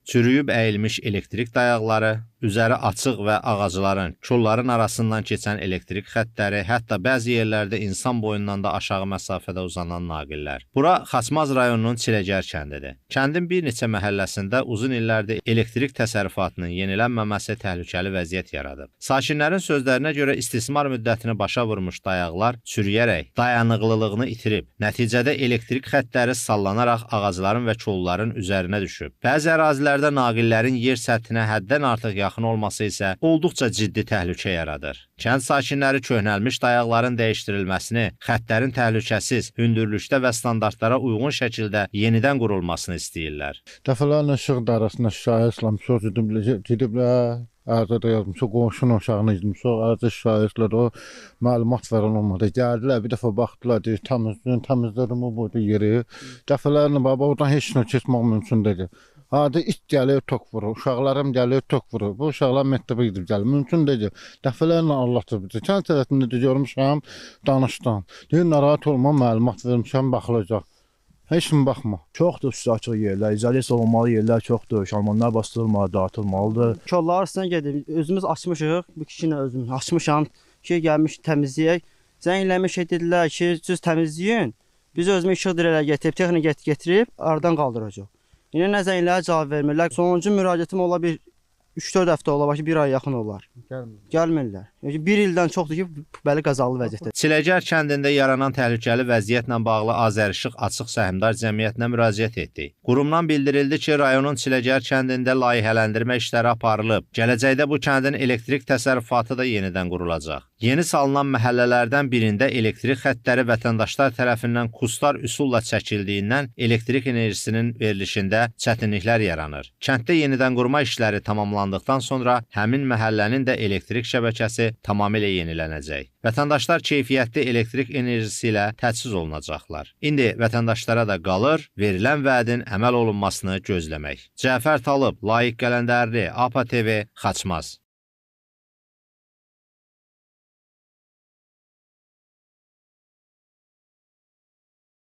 çürüyüb əyilmiş elektrik dayaqları, üzəri açıq və ağacların, kolların arasından keçən elektrik xəttləri, hətta bəzi yerlərdə insan boyundan da aşağı məsafədə uzanan naqillər. Bura Xaçmaz rayonunun Çiləgər kəndidir. Kəndin bir neçə məhəlləsində uzun illərdir elektrik təsərrüfatının yenilənməməsi təhlükəli vəziyyət yaradıb. Sakinlərin sözlərinə görə istismar müddətini başa vurmuş dayaqlar çürüyərək dayanıqlılığını itirib. Nəticədə elektrik xəttləri sallanaraq ağacların və kolların üzərinə düşüb. Bəzi ərazilərdə naqillərin yer səthinə həddən artıq yaxın olması isə olduqca ciddi təhlükə yaradır. Kənd sakinləri köhnəlmiş dayaqların dəyişdirilməsini, xəttlərin təhlükəsiz, hündürlükdə və standartlara uyğun şəkildə yenidən qurulmasını istəyirlər. Dəfələrlə işıq idarəsinə şikayət etmişik, gediblər. Arada da yazmışıq, qonşunun uşağını izmişik, arada şikayətlər o məlumat verən olmadı. Gəldilər, bir dəfə baxdılar, deyir, təmizlədim o burada yeri. Dəfələrlə baba, oradan heç nə keçmək mümkün deyil. Hadi it gəlir, tok vurur, uşaqlarım gəlir, tok vurur. Bu uşaqlar məktəbə gidib gəlir, mümkün deyil. Dəfələrlə anlatır bizi. Kənd tərəfində də görmüşəm, danışdım. Deyir, narahat olma, məlumat vermişəm, baxılacaq. Heç kim baxma. Çoxdur üstü açıq yerlər, izolasiya olunmalı yerlər çoxdur, şalmanlar bastırılmalı, dağıtılmalıdır. Kollar üstünə gedib, özümüz açmışıq, bir kişi ilə özüm açmışam ki, gəlmiş təmizləyək. Zəng eləmiş dedilər ki, siz təmizləyin, biz özümüz işıq dirələr getirib, texnik getirib, aradan qaldıracaq. Yine nə zənglərə cavab vermirlər. Sonuncu müraciətim ola bir 3-4 həftə ola, ki, bir ay yaxın olar. Gəlmirlər. Bir ildən çoxdur ki, bəli qəzalı vəziyyətdə. Çiləgər kəndində yaranan təhlükəli vəziyyətlə bağlı Azərişıq Açıq Səhmdar Cəmiyyətinə müraciət etdik. Qurumdan bildirildi ki, rayonun Çiləgər kəndində layihələndirmə işləri aparılıb. Gələcəkdə bu kəndin elektrik təsərrüfatı da yenidən qurulacaq. Yeni salınan məhəllələrdən birində elektrik xəttləri vətəndaşlar tərəfindən kustar üsulla çəkildiyindən elektrik enerjisinin verilişində çətinliklər yaranır. Kənddə yenidən qurma işləri tamamlandıqdan sonra həmin məhəllənin də elektrik şəbəkəsi tamamilə yenilənəcək. Vətəndaşlar keyfiyyətli elektrik enerjisi ilə təchiz olunacaqlar. İndi vətəndaşlara da qalır verilən vədin əməl olunmasını gözləmək. Cəfər Talıb, Layiq Qələndərli, APA TV, Xaçmaz.